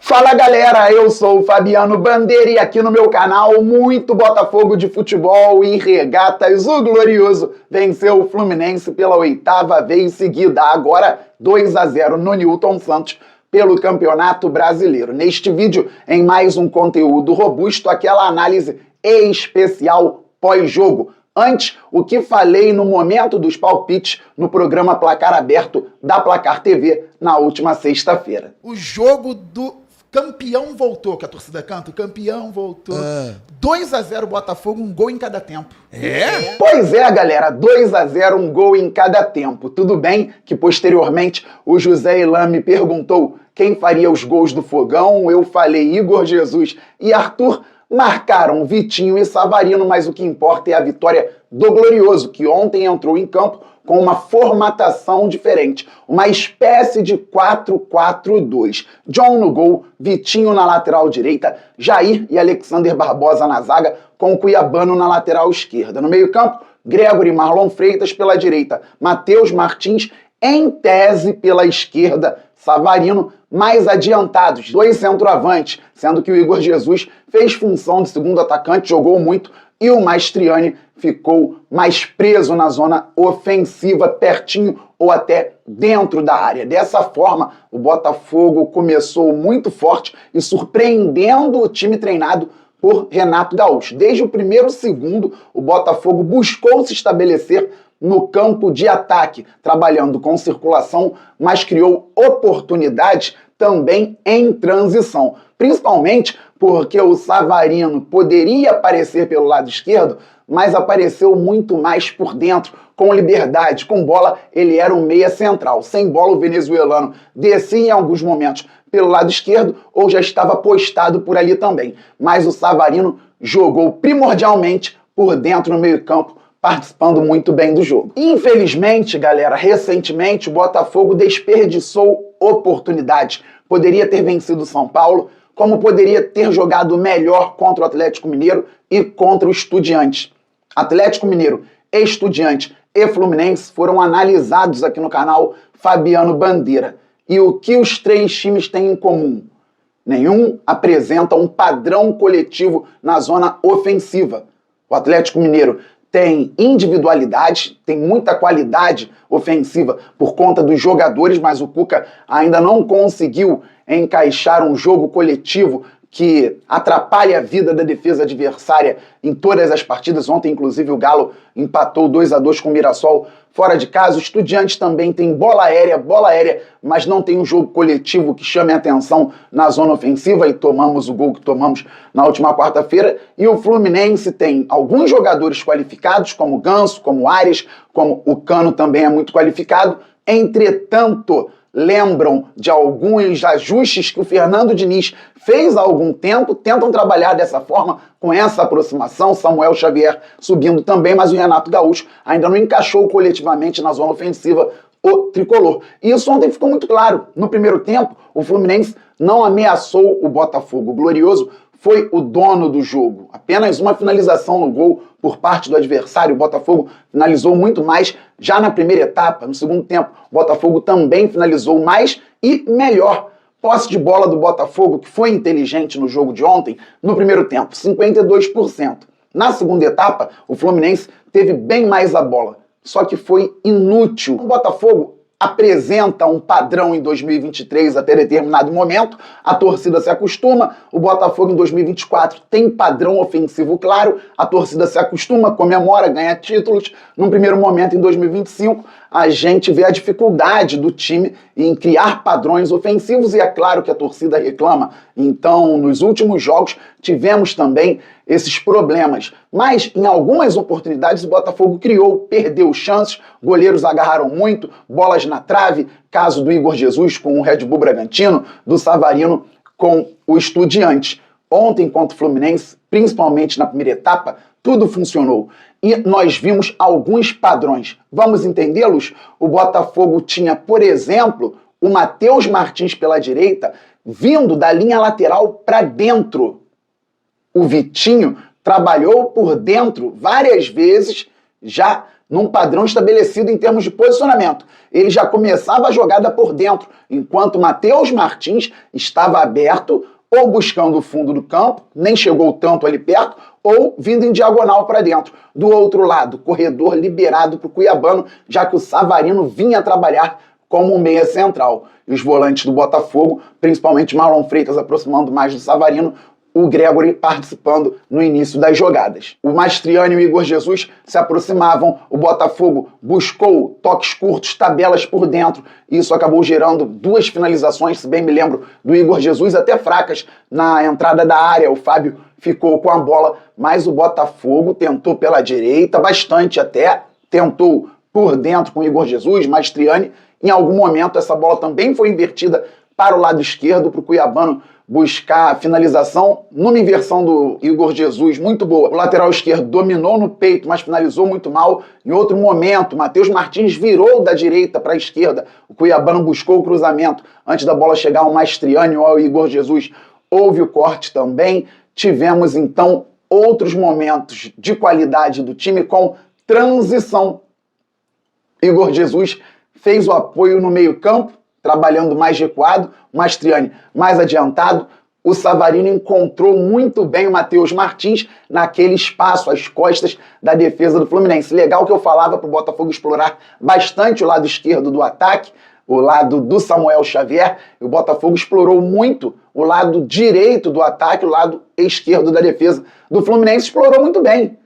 Fala galera, eu sou o Fabiano Bandeira e aqui no meu canal muito Botafogo de futebol e regatas. O Glorioso venceu o Fluminense pela 8ª vez seguida, agora 2-0 no Newton Santos pelo Campeonato Brasileiro. Neste vídeo, em mais um conteúdo robusto, aquela análise especial pós-jogo. Antes, o que falei no momento dos palpites no programa Placar Aberto da Placar TV na última sexta-feira. O jogo do campeão voltou, que a torcida canta, o campeão voltou. 2-0 Botafogo, um gol em cada tempo. É? Pois é, galera, 2-0, um gol em cada tempo. Tudo bem que posteriormente o José Ilan me perguntou quem faria os gols do Fogão, eu falei Igor Jesus e Arthur. Marcaram Vitinho e Savarino, mas o que importa é a vitória do Glorioso, que ontem entrou em campo com uma formatação diferente, uma espécie de 4-4-2. John no gol, Vitinho na lateral direita, Jair e Alexander Barbosa na zaga, com o Cuiabano na lateral esquerda. No meio-campo, Gregory e Marlon Freitas pela direita, Matheus Martins em tese pela esquerda, Savarino mais adiantados, dois centroavantes, sendo que o Igor Jesus fez função de segundo atacante, jogou muito, e o Mastriani ficou mais preso na zona ofensiva, pertinho ou até dentro da área. Dessa forma, o Botafogo começou muito forte e surpreendendo o time treinado por Renato Gaúcho. Desde o primeiro segundo, o Botafogo buscou se estabelecer no campo de ataque, trabalhando com circulação, mas criou oportunidades também em transição. Principalmente porque o Savarino poderia aparecer pelo lado esquerdo, mas apareceu muito mais por dentro, com liberdade, com bola, ele era um meia central. Sem bola, o venezuelano descia em alguns momentos pelo lado esquerdo ou já estava postado por ali também. Mas o Savarino jogou primordialmente por dentro no meio-campo, participando muito bem do jogo. Infelizmente, galera, recentemente o Botafogo desperdiçou oportunidades. Poderia ter vencido o São Paulo, como poderia ter jogado melhor contra o Atlético Mineiro e contra o Estudiantes. Atlético Mineiro, Estudiantes e Fluminense foram analisados aqui no canal Fabiano Bandeira. E o que os três times têm em comum? Nenhum apresenta um padrão coletivo na zona ofensiva. O Atlético Mineiro tem individualidade, tem muita qualidade ofensiva por conta dos jogadores, mas o Cuca ainda não conseguiu encaixar um jogo coletivo que atrapalha a vida da defesa adversária em todas as partidas. Ontem, inclusive, o Galo empatou 2-2 com o Mirassol fora de casa. O Estudiantes também tem bola aérea, mas não tem um jogo coletivo que chame a atenção na zona ofensiva e tomamos o gol que tomamos na última quarta-feira. E o Fluminense tem alguns jogadores qualificados, como o Ganso, como o Ares, como o Cano também é muito qualificado. Entretanto, lembram de alguns ajustes que o Fernando Diniz fez há algum tempo, tentam trabalhar dessa forma, com essa aproximação, Samuel Xavier subindo também, mas o Renato Gaúcho ainda não encaixou coletivamente na zona ofensiva o tricolor. E isso ontem ficou muito claro. No primeiro tempo, o Fluminense não ameaçou o Botafogo. O Glorioso foi o dono do jogo. Apenas uma finalização no gol por parte do adversário. O Botafogo finalizou muito mais já na primeira etapa. No segundo tempo, o Botafogo também finalizou mais e melhor. Posse de bola do Botafogo, que foi inteligente no jogo de ontem, no primeiro tempo, 52%. Na segunda etapa, o Fluminense teve bem mais a bola, só que foi inútil. O Botafogo apresenta um padrão em 2023 até determinado momento, a torcida se acostuma, o Botafogo em 2024 tem padrão ofensivo claro, a torcida se acostuma, comemora, ganha títulos. Num primeiro momento, em 2025, a gente vê a dificuldade do time em criar padrões ofensivos e é claro que a torcida reclama. Então, nos últimos jogos, tivemos também esses problemas. Mas, em algumas oportunidades, o Botafogo criou, perdeu chances, goleiros agarraram muito, bolas na trave, caso do Igor Jesus com o Red Bull Bragantino, do Savarino com o Estudiantes. Ontem, contra o Fluminense, principalmente na primeira etapa, tudo funcionou. E nós vimos alguns padrões. Vamos entendê-los? O Botafogo tinha, por exemplo, o Matheus Martins pela direita, vindo da linha lateral para dentro. O Vitinho trabalhou por dentro várias vezes, já num padrão estabelecido em termos de posicionamento. Ele já começava a jogada por dentro, enquanto Matheus Martins estava aberto, ou buscando o fundo do campo, nem chegou tanto ali perto, ou vindo em diagonal para dentro. Do outro lado, corredor liberado para o cuiabano, já que o Savarino vinha trabalhar como um meia central. E os volantes do Botafogo, principalmente Marlon Freitas aproximando mais do Savarino, o Gregory participando no início das jogadas. O Mastriani e o Igor Jesus se aproximavam, o Botafogo buscou toques curtos, tabelas por dentro, e isso acabou gerando 2 finalizações, se bem me lembro, do Igor Jesus, até fracas na entrada da área. O Fábio ficou com a bola, mas o Botafogo tentou pela direita, bastante até, tentou por dentro com o Igor Jesus, Mastriani. Em algum momento essa bola também foi invertida para o lado esquerdo, para o cuiabano buscar a finalização numa inversão do Igor Jesus, muito boa. O lateral esquerdo dominou no peito, mas finalizou muito mal. Em outro momento, Matheus Martins virou da direita para a esquerda. O cuiabano buscou o cruzamento antes da bola chegar ao Mastriani ou ao Igor Jesus. Houve o corte também. Tivemos, então, outros momentos de qualidade do time com transição. Igor Jesus fez o apoio no meio-campo, trabalhando mais recuado, o Mastriani mais adiantado. O Savarino encontrou muito bem o Matheus Martins naquele espaço, às costas da defesa do Fluminense. Legal que eu falava para o Botafogo explorar bastante o lado esquerdo do ataque, o lado do Samuel Xavier, e o Botafogo explorou muito o lado direito do ataque, o lado esquerdo da defesa do Fluminense, explorou muito bem.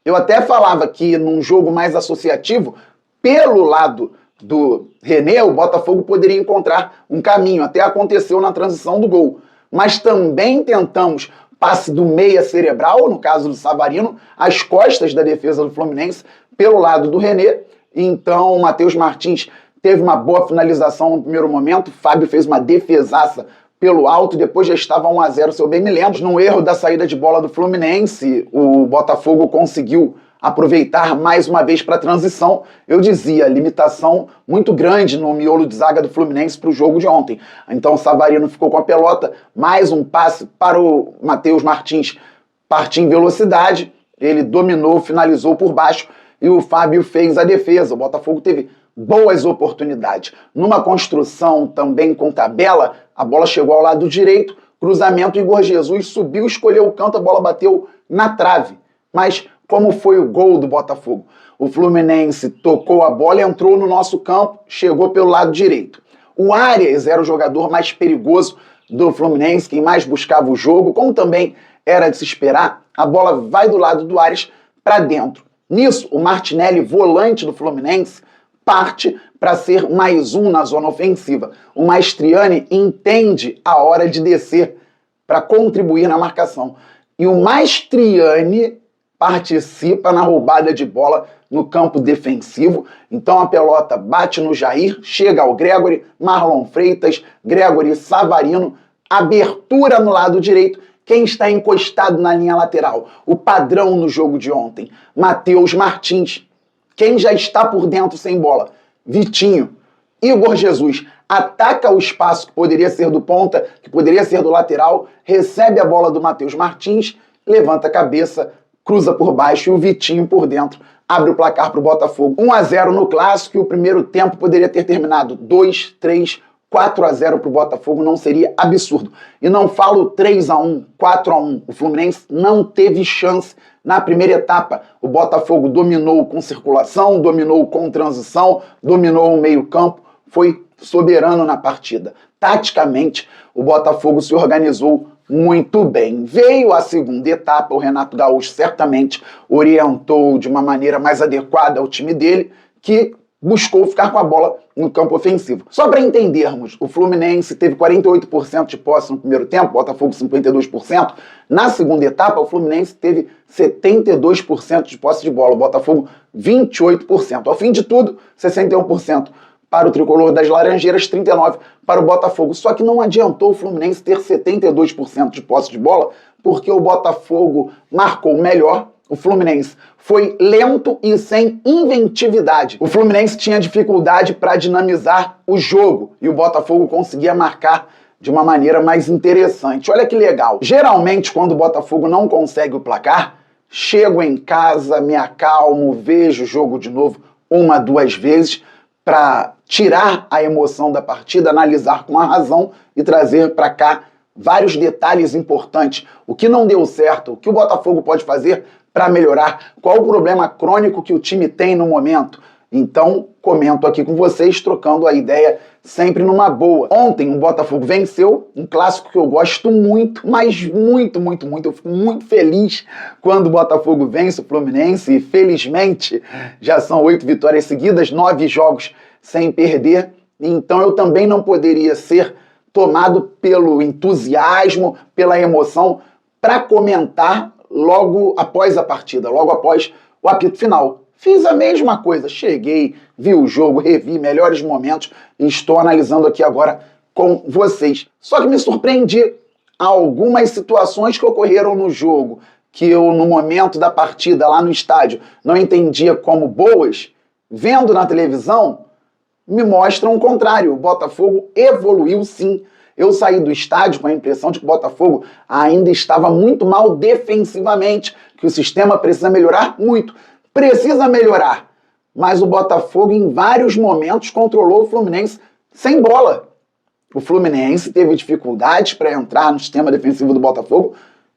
Eu até falava que num jogo mais associativo, pelo lado do René, o Botafogo poderia encontrar um caminho, até aconteceu na transição do gol. Mas também tentamos passe do meia cerebral, no caso do Savarino, às costas da defesa do Fluminense, pelo lado do René. Então o Matheus Martins teve uma boa finalização no primeiro momento, o Fábio fez uma defesaça pelo alto, depois já estava 1-0, se eu bem me lembro. No erro da saída de bola do Fluminense, o Botafogo conseguiu aproveitar mais uma vez para a transição. Eu dizia, limitação muito grande no miolo de zaga do Fluminense para o jogo de ontem. Então o Savarino ficou com a pelota, mais um passe para o Matheus Martins partir em velocidade, ele dominou, finalizou por baixo e o Fábio fez a defesa. O Botafogo teve boas oportunidades. Numa construção também com tabela, a bola chegou ao lado direito, cruzamento, Igor Jesus subiu, escolheu o canto, a bola bateu na trave. Mas como foi o gol do Botafogo? O Fluminense tocou a bola, entrou no nosso campo, chegou pelo lado direito. O Arias era o jogador mais perigoso do Fluminense, quem mais buscava o jogo, como também era de se esperar, a bola vai do lado do Arias para dentro. Nisso, o Martinelli, volante do Fluminense, parte para ser mais um na zona ofensiva. O Mastriani entende a hora de descer para contribuir na marcação. E o Mastriani participa na roubada de bola no campo defensivo. Então a pelota bate no Jair, chega ao Gregory, Marlon Freitas, Gregory, Savarino, abertura no lado direito. Quem está encostado na linha lateral? O padrão no jogo de ontem, Matheus Martins. Quem já está por dentro sem bola? Vitinho. Igor Jesus ataca o espaço que poderia ser do ponta, que poderia ser do lateral, recebe a bola do Matheus Martins, levanta a cabeça, cruza por baixo e o Vitinho por dentro abre o placar para o Botafogo. 1-0 no clássico e o primeiro tempo poderia ter terminado 2, 3, 4-0 para o Botafogo, não seria absurdo. E não falo 3-1, 4-1. O Fluminense não teve chance na primeira etapa. O Botafogo dominou com circulação, dominou com transição, dominou o meio-campo, foi soberano na partida. Taticamente, o Botafogo se organizou muito bem. Veio a segunda etapa, o Renato Gaúcho certamente orientou de uma maneira mais adequada ao time dele, que buscou ficar com a bola no campo ofensivo. Só para entendermos, o Fluminense teve 48% de posse no primeiro tempo, o Botafogo 52%. Na segunda etapa, o Fluminense teve 72% de posse de bola, o Botafogo 28%. Ao fim de tudo, 61% para o tricolor das Laranjeiras, 39% para o Botafogo. Só que não adiantou o Fluminense ter 72% de posse de bola, porque o Botafogo marcou melhor, o Fluminense foi lento e sem inventividade. O Fluminense tinha dificuldade para dinamizar o jogo e o Botafogo conseguia marcar de uma maneira mais interessante. Olha que legal. Geralmente, quando o Botafogo não consegue o placar, chego em casa, me acalmo, vejo o jogo de novo 1, 2 vezes para tirar a emoção da partida, analisar com a razão e trazer para cá vários detalhes importantes. O que não deu certo, o que o Botafogo pode fazer para melhorar, qual o problema crônico que o time tem no momento. Então, comento aqui com vocês, trocando a ideia sempre numa boa. Ontem o Botafogo venceu, um clássico que eu gosto muito, mas muito. Eu fico muito feliz quando o Botafogo vence o Fluminense e felizmente já são 8 vitórias seguidas, 9 jogos sem perder. Então eu também não poderia ser tomado pelo entusiasmo, pela emoção, para comentar logo após a partida, logo após o apito final. Fiz a mesma coisa, cheguei, vi o jogo, revi melhores momentos e estou analisando aqui agora com vocês. Só que me surpreendi algumas situações que ocorreram no jogo, que eu no momento da partida lá no estádio não entendia como boas, vendo na televisão, me mostram o contrário. O Botafogo evoluiu sim. Eu saí do estádio com a impressão de que o Botafogo ainda estava muito mal defensivamente, que o sistema precisa melhorar muito. Precisa melhorar, mas o Botafogo em vários momentos controlou o Fluminense sem bola. O Fluminense teve dificuldades para entrar no sistema defensivo do Botafogo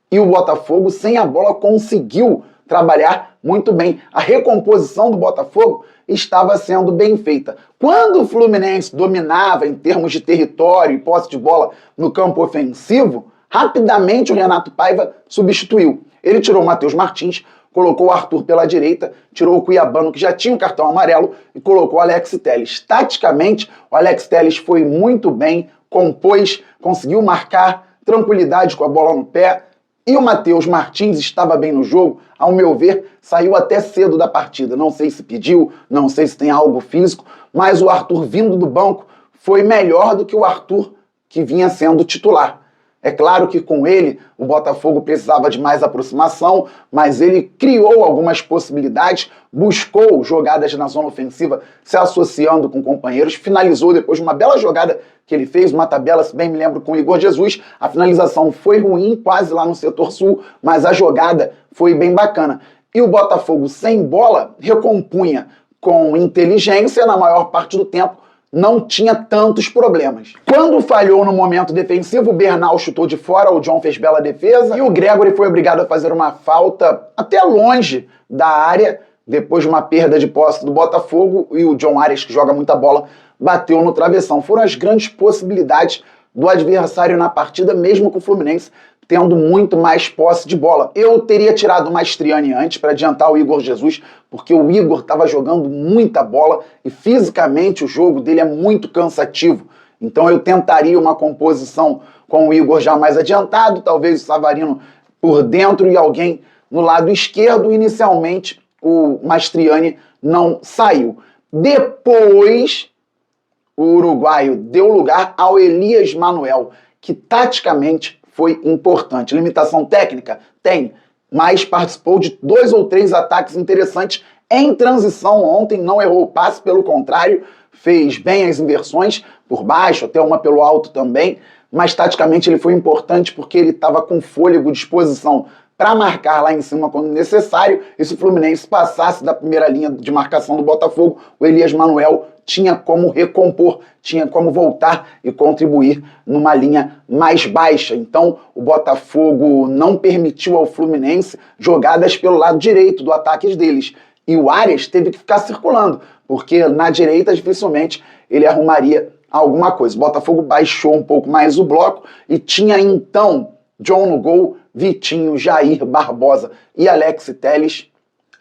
e o Botafogo sem a bola conseguiu trabalhar muito bem. A recomposição do Botafogo estava sendo bem feita. Quando o Fluminense dominava em termos de território e posse de bola no campo ofensivo, rapidamente o Renato Paiva substituiu. Ele tirou o Matheus Martins, colocou o Arthur pela direita, tirou o Cuiabano, que já tinha um cartão amarelo, e colocou o Alex Telles. Taticamente, o Alex Telles foi muito bem, compôs, conseguiu marcar, tranquilidade com a bola no pé, e o Matheus Martins estava bem no jogo, ao meu ver, saiu até cedo da partida. Não sei se pediu, não sei se tem algo físico, mas o Arthur vindo do banco foi melhor do que o Arthur que vinha sendo titular. É claro que com ele o Botafogo precisava de mais aproximação, mas ele criou algumas possibilidades, buscou jogadas na zona ofensiva, se associando com companheiros, finalizou depois de uma bela jogada que ele fez, uma tabela, se bem me lembro, com o Igor Jesus. A finalização foi ruim, quase lá no setor sul, mas a jogada foi bem bacana. E o Botafogo sem bola recompunha com inteligência na maior parte do tempo, não tinha tantos problemas. Quando falhou no momento defensivo, o Bernal chutou de fora, o John fez bela defesa e o Gregory foi obrigado a fazer uma falta até longe da área, depois de uma perda de posse do Botafogo, e o John Arias, que joga muita bola, bateu no travessão. Foram as grandes possibilidades do adversário na partida, mesmo com o Fluminense tendo muito mais posse de bola. Eu teria tirado o Mastriani antes para adiantar o Igor Jesus, porque o Igor estava jogando muita bola e fisicamente o jogo dele é muito cansativo. Então eu tentaria uma composição com o Igor já mais adiantado, talvez o Savarino por dentro e alguém no lado esquerdo. Inicialmente o Mastriani não saiu. Depois o uruguaio deu lugar ao Elias Manuel, que taticamente foi importante. Limitação técnica? Tem, mas participou de 2 ou 3 ataques interessantes em transição ontem, não errou o passe, pelo contrário, fez bem as inversões por baixo, até uma pelo alto também, mas taticamente ele foi importante porque ele estava com fôlego, disposição para marcar lá em cima quando necessário, e se o Fluminense passasse da primeira linha de marcação do Botafogo, o Elias Manuel tinha como recompor, tinha como voltar e contribuir numa linha mais baixa. Então o Botafogo não permitiu ao Fluminense jogadas pelo lado direito do ataque deles. E o Arias teve que ficar circulando, porque na direita dificilmente ele arrumaria alguma coisa. O Botafogo baixou um pouco mais o bloco e tinha então John no gol, Vitinho, Jair, Barbosa e Alex Telles,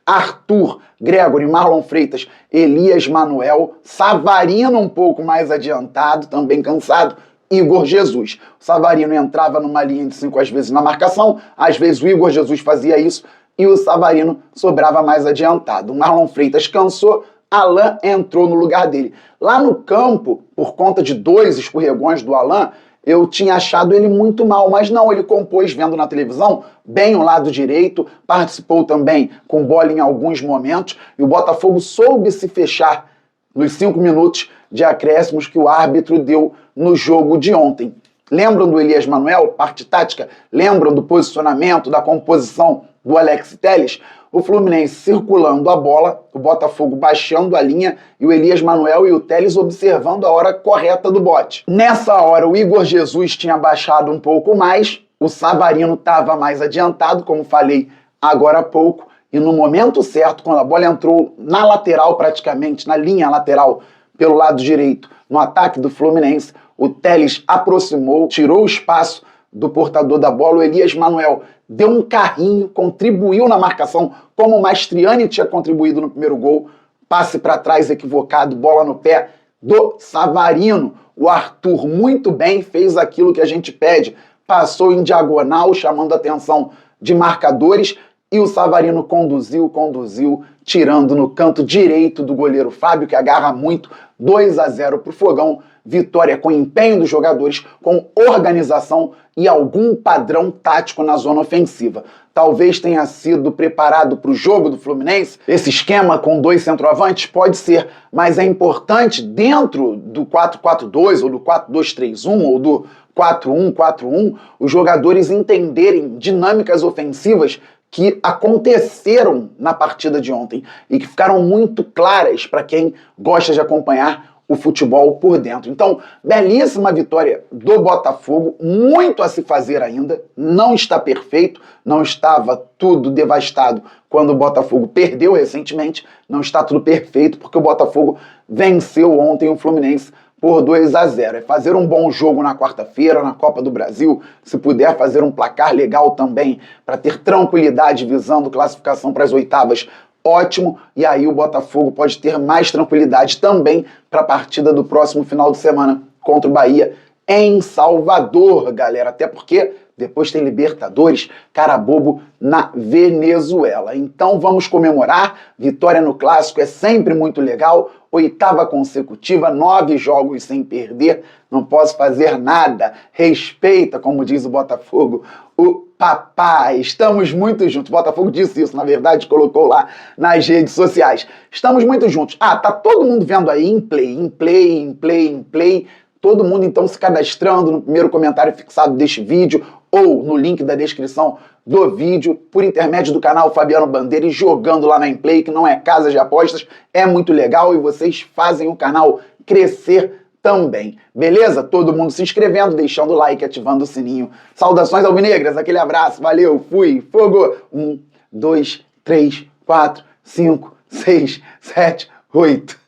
Arthur, Gregory, Marlon Freitas, Elias Manuel, Savarino um pouco mais adiantado, também cansado, Igor Jesus. O Savarino entrava numa linha de 5 às vezes na marcação, às vezes o Igor Jesus fazia isso e o Savarino sobrava mais adiantado. O Marlon Freitas cansou, Alan entrou no lugar dele. Lá no campo, por conta de 2 escorregões do Alan, eu tinha achado ele muito mal, mas não, ele compôs vendo na televisão bem o lado direito, participou também com bola em alguns momentos, e o Botafogo soube se fechar nos 5 minutos de acréscimos que o árbitro deu no jogo de ontem. Lembram do Elias Manuel, parte tática? Lembram do posicionamento, da composição do Alex Telles? O Fluminense circulando a bola, o Botafogo baixando a linha e o Elias Manuel e o Telles observando a hora correta do bote. Nessa hora, o Igor Jesus tinha baixado um pouco mais, o Savarino estava mais adiantado, como falei agora há pouco, e no momento certo, quando a bola entrou na lateral praticamente, na linha lateral, pelo lado direito, no ataque do Fluminense, o Telles aproximou, tirou o espaço do portador da bola, o Elias Manuel deu um carrinho, contribuiu na marcação, como o Mastriani tinha contribuído no primeiro gol, passe para trás equivocado, bola no pé do Savarino. O Arthur muito bem fez aquilo que a gente pede, passou em diagonal, chamando a atenção de marcadores, e o Savarino conduziu, tirando no canto direito do goleiro Fábio, que agarra muito, 2-0 para o Fogão. Vitória com empenho dos jogadores, com organização e algum padrão tático na zona ofensiva. Talvez tenha sido preparado para o jogo do Fluminense. Esse esquema com 2 centroavantes pode ser, mas é importante dentro do 4-4-2 ou do 4-2-3-1 ou do 4-1-4-1, os jogadores entenderem dinâmicas ofensivas que aconteceram na partida de ontem e que ficaram muito claras para quem gosta de acompanhar o futebol por dentro. Então, belíssima vitória do Botafogo, muito a se fazer ainda, não está perfeito, não estava tudo devastado quando o Botafogo perdeu recentemente, não está tudo perfeito porque o Botafogo venceu ontem o Fluminense por 2-0. É fazer um bom jogo na quarta-feira, na Copa do Brasil, se puder fazer um placar legal também, para ter tranquilidade visando classificação para as oitavas, ótimo, e aí o Botafogo pode ter mais tranquilidade também para a partida do próximo final de semana contra o Bahia em Salvador, galera, até porque depois tem Libertadores, Carabobo na Venezuela. Então vamos comemorar, vitória no Clássico é sempre muito legal, 8ª consecutiva, 9 jogos sem perder, não posso fazer nada, respeita, como diz o Botafogo, o papai. Estamos muito juntos, o Botafogo disse isso, na verdade, colocou lá nas redes sociais. Estamos muito juntos. Ah, tá todo mundo vendo aí em play, todo mundo então se cadastrando no primeiro comentário fixado deste vídeo ou no link da descrição do vídeo, por intermédio do canal Fabiano Bandeira e jogando lá na Inplay, que não é casa de apostas, é muito legal e vocês fazem o canal crescer também. Beleza? Todo mundo se inscrevendo, deixando o like, ativando o sininho. Saudações alvinegras, aquele abraço, valeu, fui, fogo! 1, 2, 3, 4, 5, 6, 7, 8...